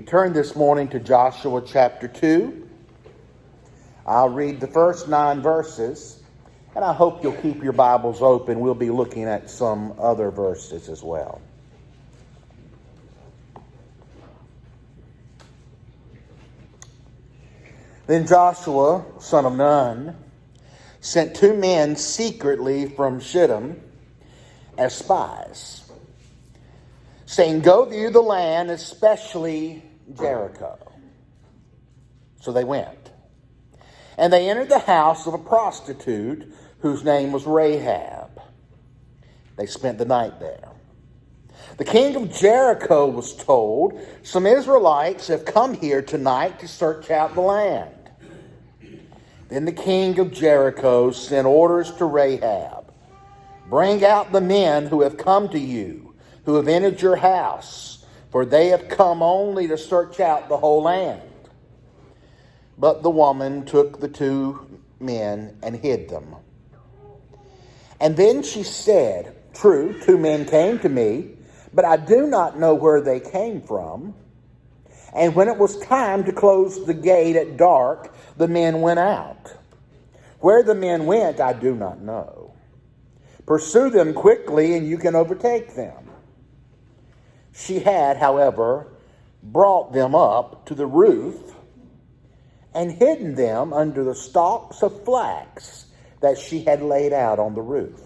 Turn this morning to Joshua chapter 2. I'll read the first 9 verses, and I hope you'll keep your Bibles open. We'll be looking at some other verses as well. Then Joshua, son of Nun, sent 2 men secretly from Shittim as spies, saying, "Go view the land, especially Jericho." So they went. And they entered the house of a prostitute whose name was Rahab. They spent the night there. The king of Jericho was told, "Some Israelites have come here tonight to search out the land." Then the king of Jericho sent orders to Rahab, "Bring out the men who have come to you, who have entered your house, for they have come only to search out the whole land." But the woman took the 2 men and hid them. And then she said, "True, 2 men came to me, but I do not know where they came from. And when it was time to close the gate at dark, the men went out. Where the men went, I do not know. Pursue them quickly, and you can overtake them." She had, however, brought them up to the roof and hidden them under the stalks of flax that she had laid out on the roof.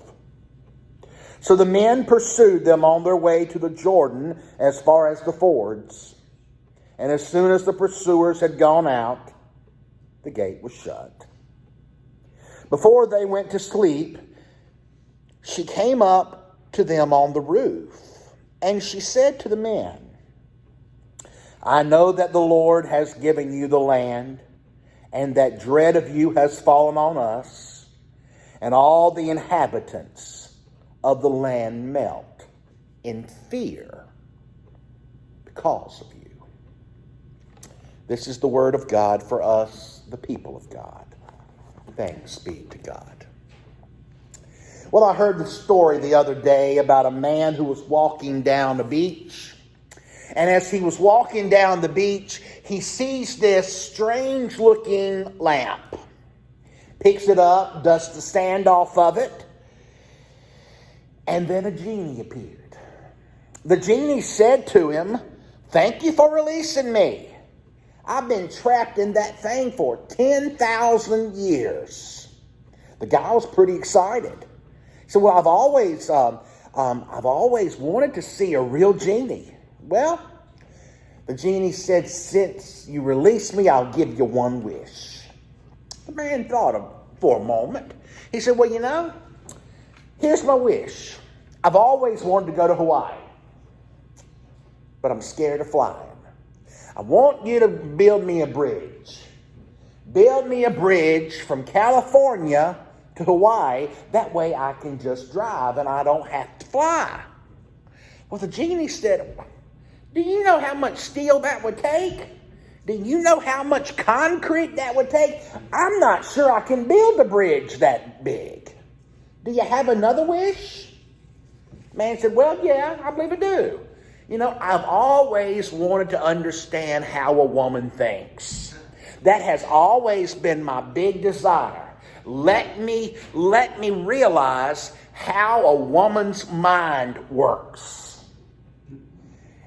So the men pursued them on their way to the Jordan as far as the fords. And as soon as the pursuers had gone out, the gate was shut. Before they went to sleep, she came up to them on the roof, and she said to the men, "I know that the Lord has given you the land, and that dread of you has fallen on us, and all the inhabitants of the land melt in fear because of you." This is the word of God for us, the people of God. Thanks be to God. Well, I heard the story the other day about a man who was walking down the beach. And as he was walking down the beach, he sees this strange-looking lamp. Picks it up, dusts the sand off of it, and then a genie appeared. The genie said to him, "Thank you for releasing me. I've been trapped in that thing for 10,000 years." The guy was pretty excited. He said, "Well, I've always wanted to see a real genie." Well, the genie said, "Since you release me, I'll give you 1 wish." The man thought for a moment. He said, "Well, here's my wish. I've always wanted to go to Hawaii, but I'm scared of flying. I want you to build me a bridge. Build me a bridge from California to Hawaii. That way I can just drive and I don't have to fly." Well, the genie said, "Do you know how much steel that would take? Do you know how much concrete that would take? I'm not sure I can build a bridge that big. Do you have another wish?" Man said, "Well, yeah, I believe I do. I've always wanted to understand how a woman thinks. That has always been my big desire. Let me realize how a woman's mind works."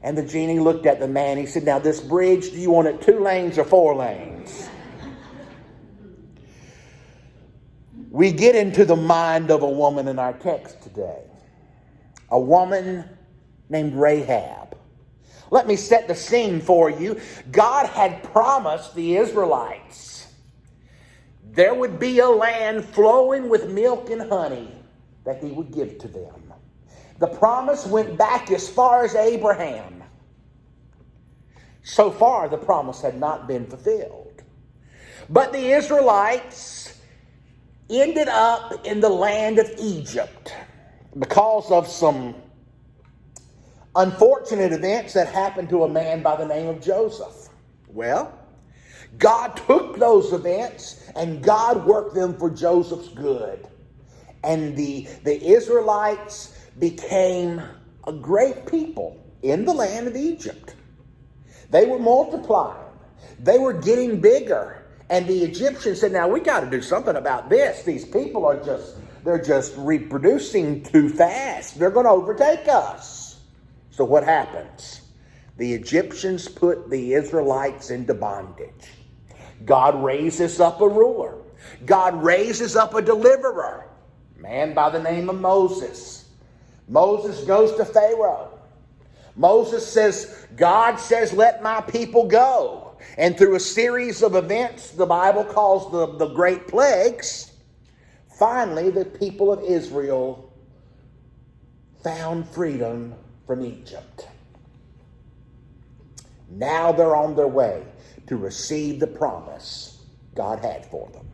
And the genie looked at the man. He said, "Now this bridge, do you want it 2 lanes or 4 lanes?" We get into the mind of a woman in our text today. A woman named Rahab. Let me set the scene for you. God had promised the Israelites there would be a land flowing with milk and honey that he would give to them. The promise went back as far as Abraham. So far, the promise had not been fulfilled. But the Israelites ended up in the land of Egypt because of some unfortunate events that happened to a man by the name of Joseph. Well, God took those events and God worked them for Joseph's good. And the Israelites became a great people in the land of Egypt. They were multiplying. They were getting bigger. And the Egyptians said, now we got to do something about this. These people are they're just reproducing too fast. They're going to overtake us. So what happens? The Egyptians put the Israelites into bondage. God raises up a ruler. God raises up a deliverer, a man by the name of Moses. Moses goes to Pharaoh. Moses says, God says, let my people go. And through a series of events the Bible calls the great plagues, finally the people of Israel found freedom from Egypt. Now they're on their way to receive the promise God had for them.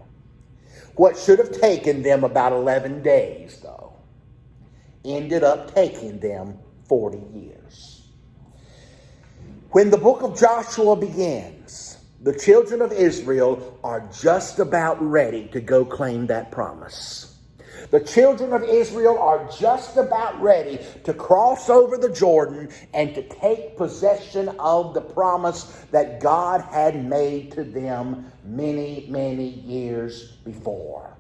What should have taken them about 11 days, though, ended up taking them 40 years. When the book of Joshua begins, the children of Israel are just about ready to go claim that promise. The children of Israel are just about ready to cross over the Jordan and to take possession of the promise that God had made to them many, many years before.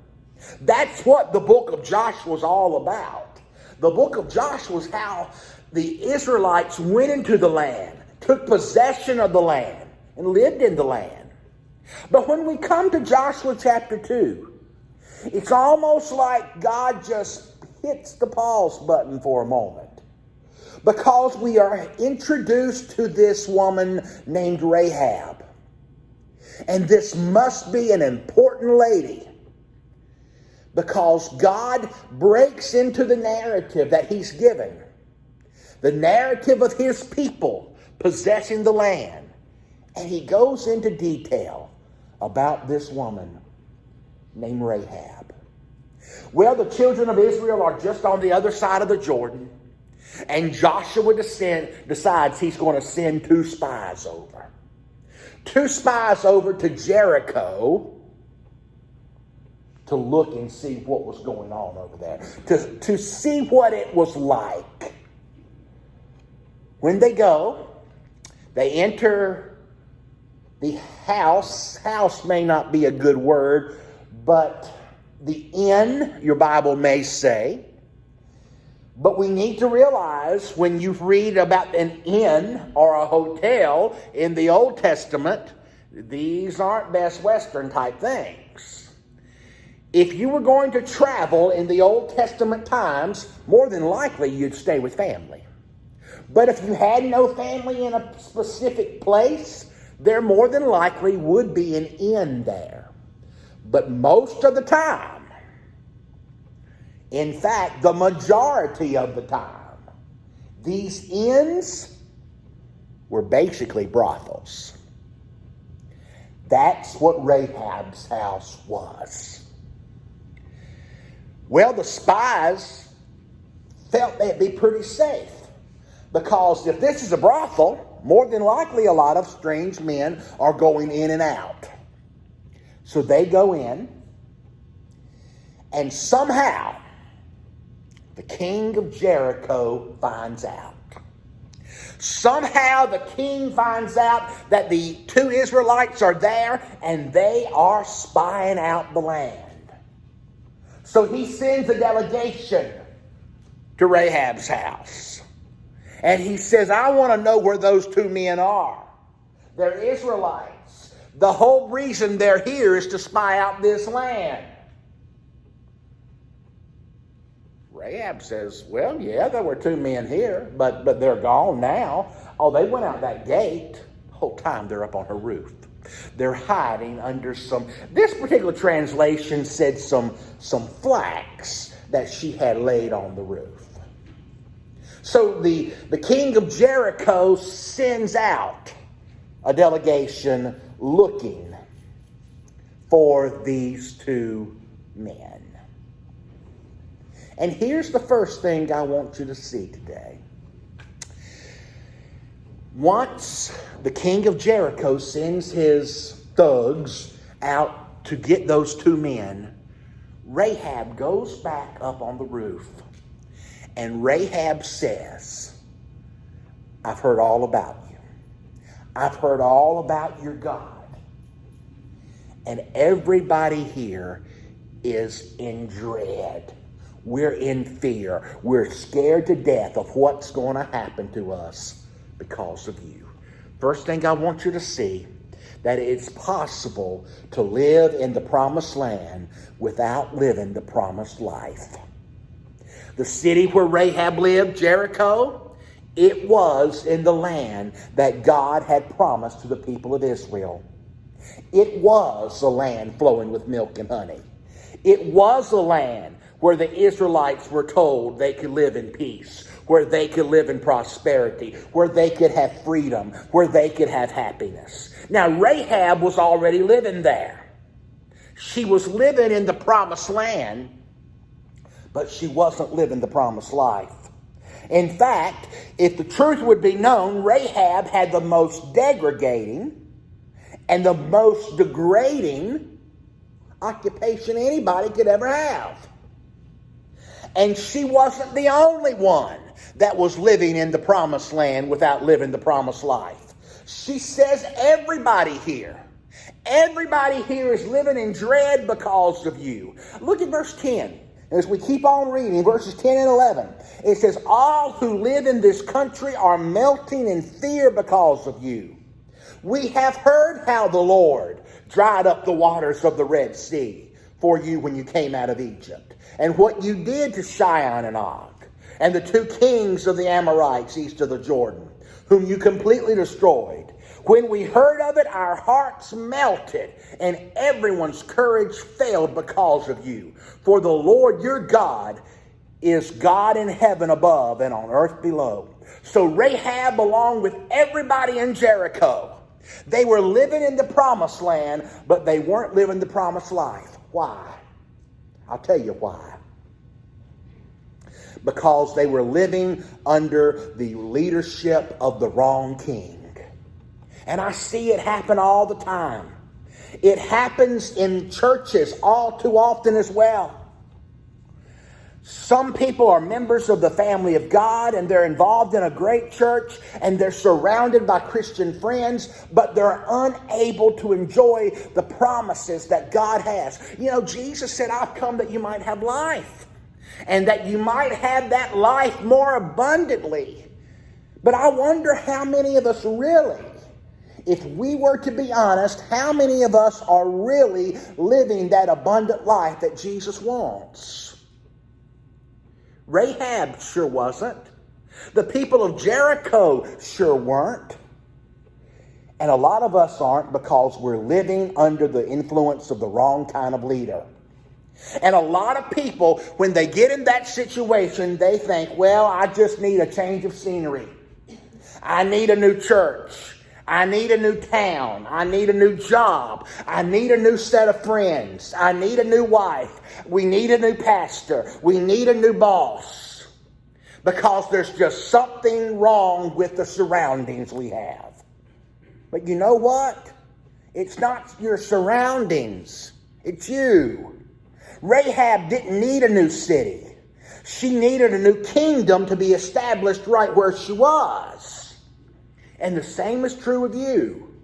That's what the book of Joshua is all about. The book of Joshua is how the Israelites went into the land, took possession of the land, and lived in the land. But when we come to Joshua chapter 2, it's almost like God just hits the pause button for a moment, because we are introduced to this woman named Rahab. And this must be an important lady, because God breaks into the narrative that he's given, the narrative of his people possessing the land. And he goes into detail about this woman named Rahab. Well, the children of Israel are just on the other side of the Jordan, and Joshua decides he's going to send two spies over. Two spies over to Jericho to look and see what was going on over there, to see what it was like. When they go, they enter the house. House may not be a good word, but the inn, your Bible may say. But we need to realize, when you read about an inn or a hotel in the Old Testament, these aren't Best Western type things. If you were going to travel in the Old Testament times, more than likely you'd stay with family. But if you had no family in a specific place, there more than likely would be an inn there. But most of the time, in fact, the majority of the time, these inns were basically brothels. That's what Rahab's house was. Well, the spies felt they'd be pretty safe, because if this is a brothel, more than likely a lot of strange men are going in and out. So they go in, and somehow the king of Jericho finds out. Somehow the king finds out that the two Israelites are there, and they are spying out the land. So he sends a delegation to Rahab's house. And he says, I want to know where those two men are. They're Israelites. The whole reason they're here is to spy out this land. Rahab says, well, yeah, there were two men here, but they're gone now. Oh, they went out that gate. The whole time they're up on her roof. They're hiding under this particular translation said some flax that she had laid on the roof. So the king of Jericho sends out a delegation looking for these two men. And here's the first thing I want you to see today. Once the king of Jericho sends his thugs out to get those two men, Rahab goes back up on the roof. And Rahab says, I've heard all about you. I've heard all about your God. And everybody here is in dread. We're in fear. We're scared to death of what's going to happen to us because of you. First thing I want you to see, that it's possible to live in the promised land without living the promised life. The city where Rahab lived, Jericho, it was in the land that God had promised to the people of Israel. It was a land flowing with milk and honey. It was a land where the Israelites were told they could live in peace, where they could live in prosperity, where they could have freedom, where they could have happiness. Now, Rahab was already living there. She was living in the promised land, but she wasn't living the promised life. In fact, if the truth would be known, Rahab had the most degrading and the most degrading occupation anybody could ever have. And she wasn't the only one that was living in the promised land without living the promised life. She says everybody here is living in dread because of you. Look at verse 10. As we keep on reading, verses 10 and 11, it says, all who live in this country are melting in fear because of you. We have heard how the Lord dried up the waters of the Red Sea for you when you came out of Egypt, and what you did to Sihon and Og, and the two kings of the Amorites east of the Jordan, whom you completely destroyed. When we heard of it, our hearts melted, and everyone's courage failed because of you. For the Lord your God is God in heaven above and on earth below. So Rahab, along with everybody in Jericho, they were living in the promised land, but they weren't living the promised life. Why? I'll tell you why. Because they were living under the leadership of the wrong king. And I see it happen all the time. It happens in churches all too often as well. Some people are members of the family of God, and they're involved in a great church, and they're surrounded by Christian friends, but they're unable to enjoy the promises that God has. You know, Jesus said, I've come that you might have life, and that you might have that life more abundantly. But I wonder how many of us really, if we were to be honest, how many of us are really living that abundant life that Jesus wants? Rahab sure wasn't. The people of Jericho sure weren't. And a lot of us aren't because we're living under the influence of the wrong kind of leader. And a lot of people, when they get in that situation, they think, well, I just need a change of scenery. I need a new church. I need a new town. I need a new job. I need a new set of friends. I need a new wife. We need a new pastor. We need a new boss. Because there's just something wrong with the surroundings we have. But you know what? It's not your surroundings. It's you. Rahab didn't need a new city. She needed a new kingdom to be established right where she was. And the same is true with you.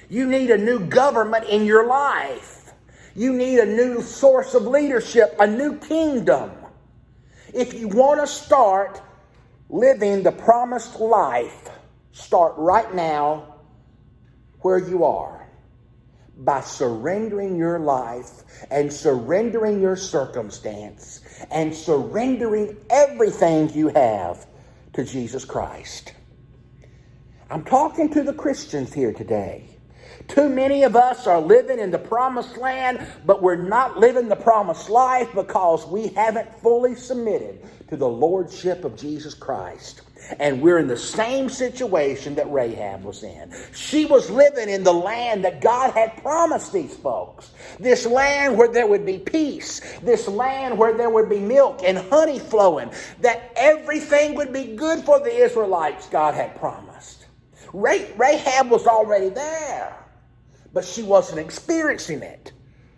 You need a new government in your life. You need a new source of leadership, a new kingdom. If you want to start living the promised life, start right now where you are. By surrendering your life and surrendering your circumstance and surrendering everything you have to Jesus Christ. I'm talking to the Christians here today. Too many of us are living in the promised land, but we're not living the promised life because we haven't fully submitted to the lordship of Jesus Christ. And we're in the same situation that Rahab was in. She was living in the land that God had promised these folks. This land where there would be peace. This land where there would be milk and honey flowing. That everything would be good for the Israelites, God had promised. Rahab was already there, but she wasn't experiencing it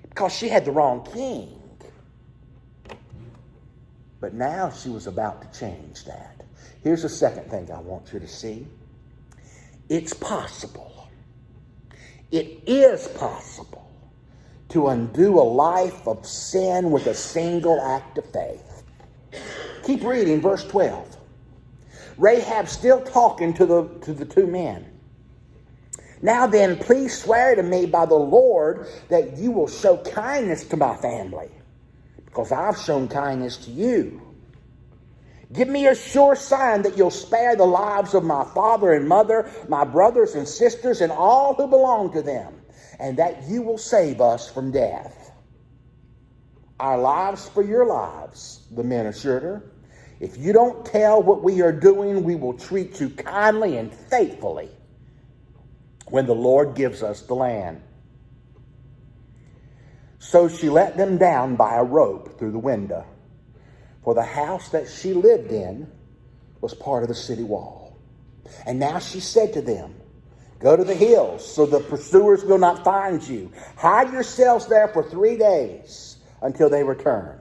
because she had the wrong king. But now she was about to change that. Here's the second thing I want you to see. It's possible. It is possible to undo a life of sin with a single act of faith. Keep reading, verse 12. Rahab still talking to the two men. Now then, please swear to me by the Lord that you will show kindness to my family, because I've shown kindness to you. Give me a sure sign that you'll spare the lives of my father and mother, my brothers and sisters, and all who belong to them, and that you will save us from death. Our lives for your lives, the men assured her. If you don't tell what we are doing, we will treat you kindly and faithfully when the Lord gives us the land. So she let them down by a rope through the window, for the house that she lived in was part of the city wall. And now she said to them, go to the hills so the pursuers will not find you. Hide yourselves there for 3 days until they return,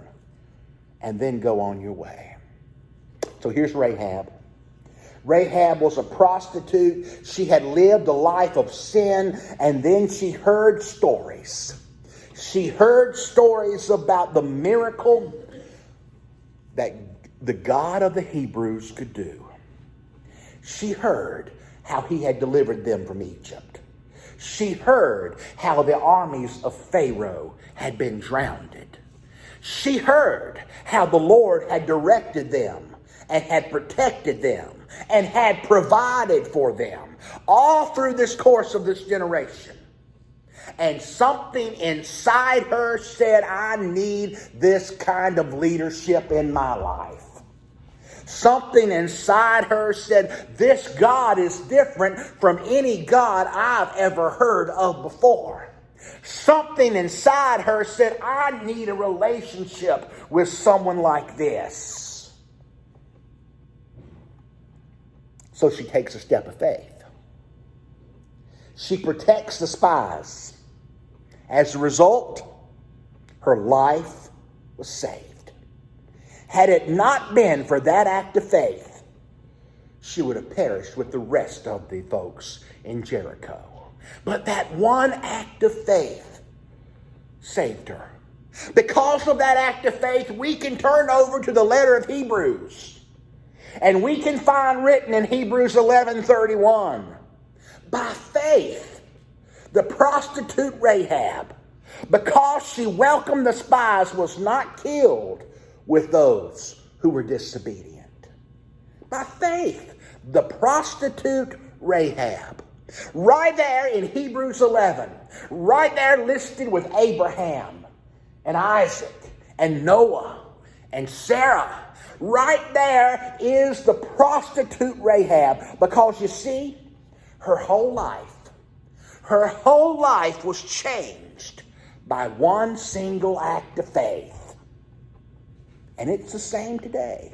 and then go on your way. So here's Rahab. Rahab was a prostitute. She had lived a life of sin, and then she heard stories. She heard stories about the miracle that the God of the Hebrews could do. She heard how he had delivered them from Egypt. She heard how the armies of Pharaoh had been drowned. She heard how the Lord had directed them and had protected them and had provided for them all through this course of this generation. And something inside her said, I need this kind of leadership in my life. Something inside her said, this God is different from any God I've ever heard of before. Something inside her said, I need a relationship with someone like this. So she takes a step of faith. She protects the spies. As a result, her life was saved. Had it not been for that act of faith, she would have perished with the rest of the folks in Jericho. But that one act of faith saved her. Because of that act of faith, we can turn over to the letter of Hebrews. And we can find written in Hebrews 11:31, by faith, the prostitute Rahab, because she welcomed the spies, was not killed with those who were disobedient. By faith, the prostitute Rahab. Right there in Hebrews 11, right there listed with Abraham and Isaac and Noah and Sarah. Right there is the prostitute Rahab, because you see, her whole life was changed by one single act of faith. And it's the same today.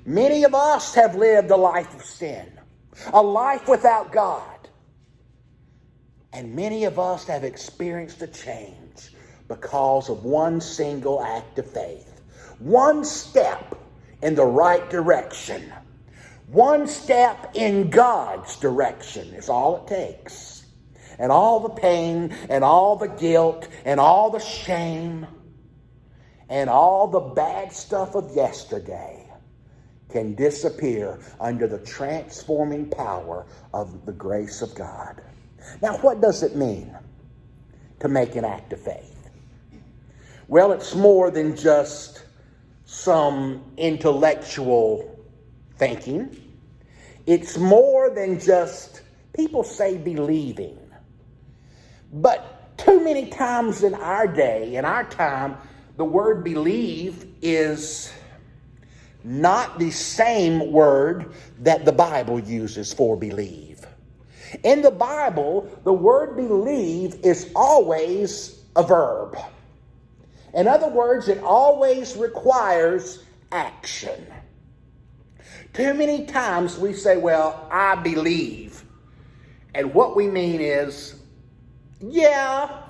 Many of us have lived a life of sin, a life without God. And many of us have experienced a change because of one single act of faith. One step in the right direction. One step in God's direction is all it takes. And all the pain and all the guilt and all the shame and all the bad stuff of yesterday can disappear under the transforming power of the grace of God. Now, what does it mean to make an act of faith? Well, it's more than just some intellectual thinking. It's more than just, people say, believing. But too many times in our day, in our time, the word believe is not the same word that the Bible uses for believe. In the Bible, the word believe is always a verb. In other words, it always requires action. Too many times we say, well, I believe. And what we mean is, yeah,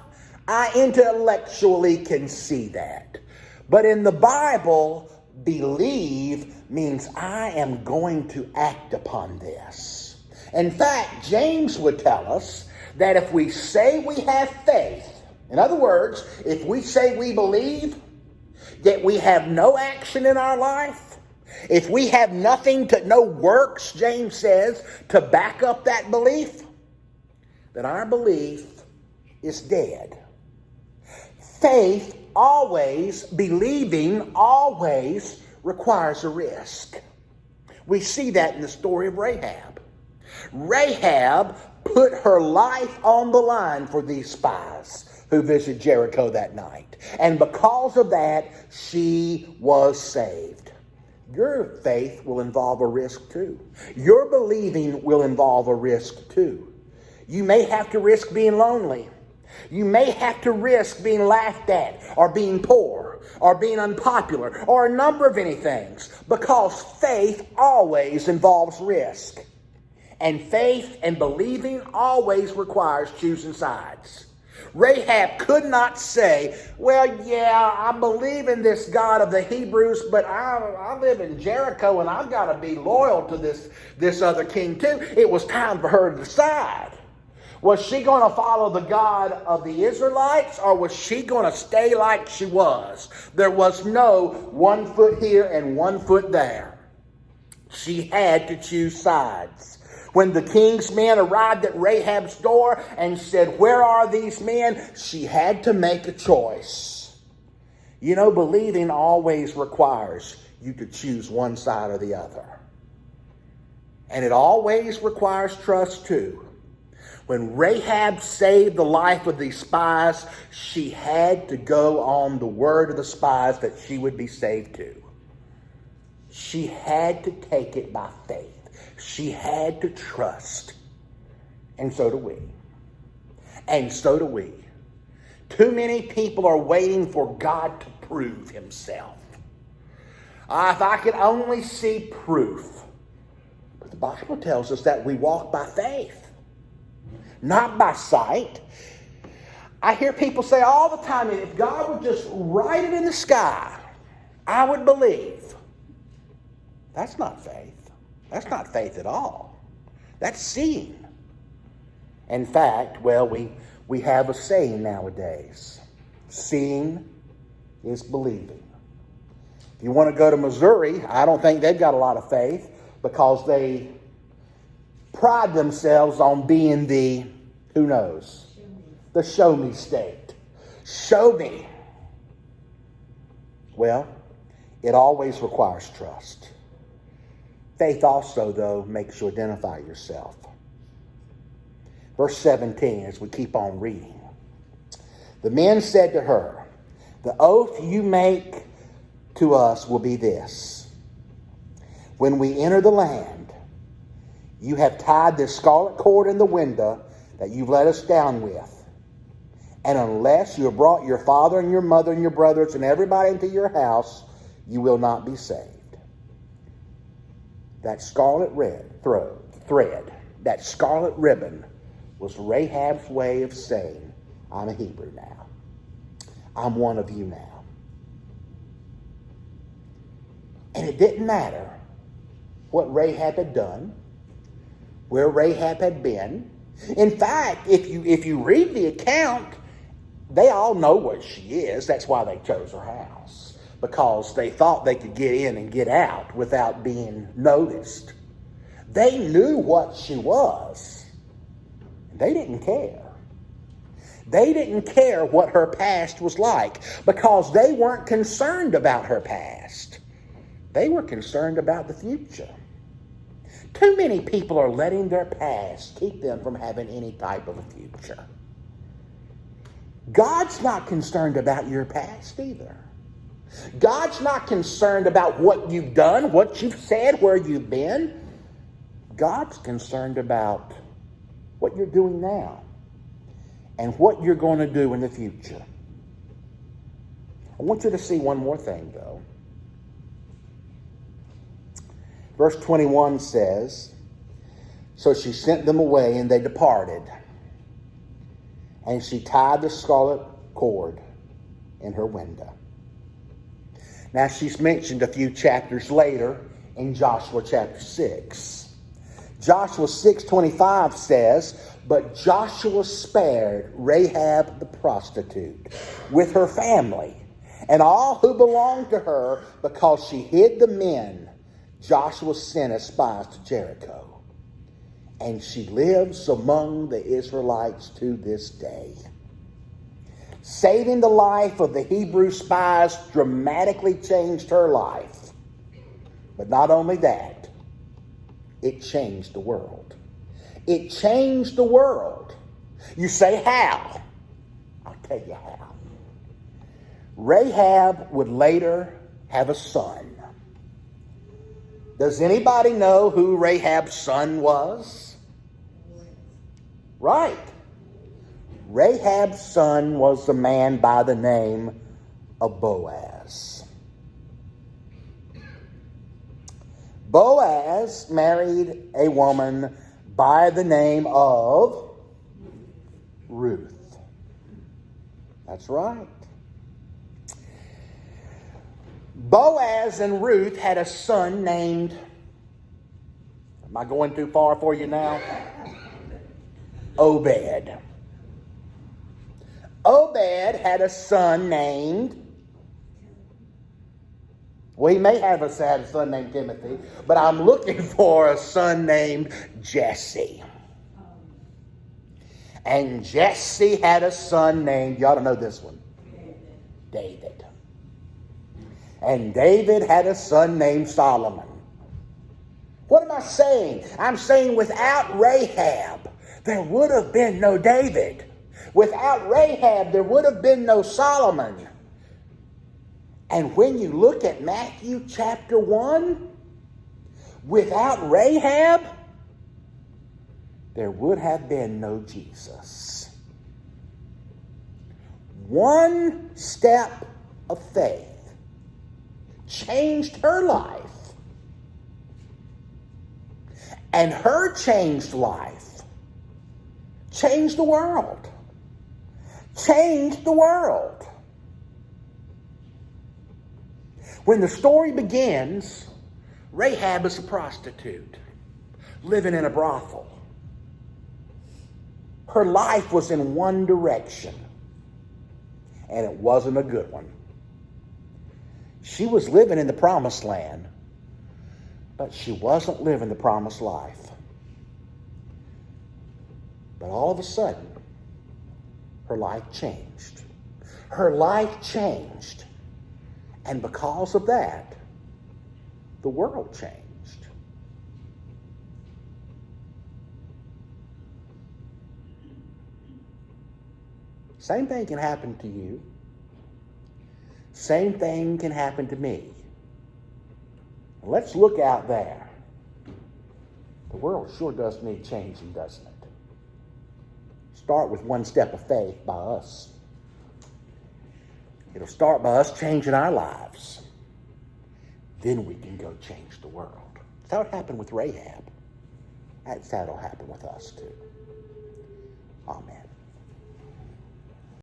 I intellectually can see that. But in the Bible, believe means I am going to act upon this. In fact, James would tell us that if we say we have faith, in other words, if we say we believe, yet we have no action in our life, if we have no works, James says, to back up that belief, then our belief is dead. Faith always, believing always requires a risk. We see that in the story of Rahab. Rahab put her life on the line for these spies who visited Jericho that night. And because of that, she was saved. Your faith will involve a risk too. Your believing will involve a risk too. You may have to risk being lonely. You may have to risk being laughed at, or being poor, or being unpopular, or a number of any things, because faith always involves risk. And faith and believing always requires choosing sides. Rahab could not say, well, yeah, I believe in this God of the Hebrews, but I live in Jericho and I've got to be loyal to this other king too. It was time for her to decide. Was she going to follow the God of the Israelites, or was she going to stay like she was? There was no 1 foot here and 1 foot there. She had to choose sides. When the king's men arrived at Rahab's door and said, where are these men? She had to make a choice. You know, believing always requires you to choose one side or the other. And it always requires trust too. When Rahab saved the life of these spies, she had to go on the word of the spies that she would be saved too. She had to take it by faith. She had to trust. And so do we. And so do we. Too many people are waiting for God to prove himself. If I could only see proof. But the Bible tells us that we walk by faith, not by sight. I hear people say all the time, if God would just write it in the sky, I would believe. That's not faith. That's not faith at all. That's seeing. In fact, well, we have a saying nowadays. Seeing is believing. If you want to go to Missouri, I don't think they've got a lot of faith, because they pride themselves on being the, who knows, the show me state. Show me. Well, it always requires trust. Faith also, though, makes you identify yourself. Verse 17, as we keep on reading. The men said to her, the oath you make to us will be this. When we enter the land, you have tied this scarlet cord in the window that you've let us down with. And unless you have brought your father and your mother and your brothers and everybody into your house, you will not be saved. That scarlet thread, that scarlet ribbon, was Rahab's way of saying, I'm a Hebrew now. I'm one of you now. And it didn't matter what Rahab had done, where Rahab had been. In fact, if you read the account, they all know what she is. That's why they chose her house, because they thought they could get in and get out without being noticed. They knew what she was. They didn't care. They didn't care what her past was like, because they weren't concerned about her past. They were concerned about the future. Too many people are letting their past keep them from having any type of a future. God's not concerned about your past either. God's not concerned about what you've done, what you've said, where you've been. God's concerned about what you're doing now and what you're going to do in the future. I want you to see one more thing, though. Verse 21 says, so she sent them away, and they departed. And she tied the scarlet cord in her window. Now, she's mentioned a few chapters later in Joshua chapter 6. Joshua 6:25 says, "But Joshua spared Rahab the prostitute with her family and all who belonged to her, because she hid the men Joshua sent as spies to Jericho. And she lives among the Israelites to this day." Saving the life of the Hebrew spies dramatically changed her life. But not only that, it changed the world. It changed the world. You say, how? I'll tell you how. Rahab would later have a son. Does anybody know who Rahab's son was? Right. Rahab's son was a man by the name of Boaz. Boaz married a woman by the name of Ruth. That's right. Boaz and Ruth had a son named, am I going too far for you now? Obed. Obed had a son named, well, he may have had a son named Timothy, but I'm looking for a son named Jesse. And Jesse had a son named, you ought to know this one, David. And David had a son named Solomon. What am I saying? I'm saying without Rahab, there would have been no David. Without Rahab, there would have been no Solomon. And when you look at Matthew chapter 1, without Rahab, there would have been no Jesus. One step of faith changed her life. And her changed life changed the world. Changed the world. When the story begins, Rahab is a prostitute living in a brothel. Her life was in one direction, and it wasn't a good one. She was living in the promised land, but she wasn't living the promised life. But all of a sudden, her life changed. Her life changed. And because of that, the world changed. Same thing can happen to you. Same thing can happen to me. Let's look out there. The world sure does need changing, doesn't it? Start with one step of faith by us. It'll start by us changing our lives. Then we can go change the world. That's how it happened with Rahab. That's how it'll happen with us too. Amen.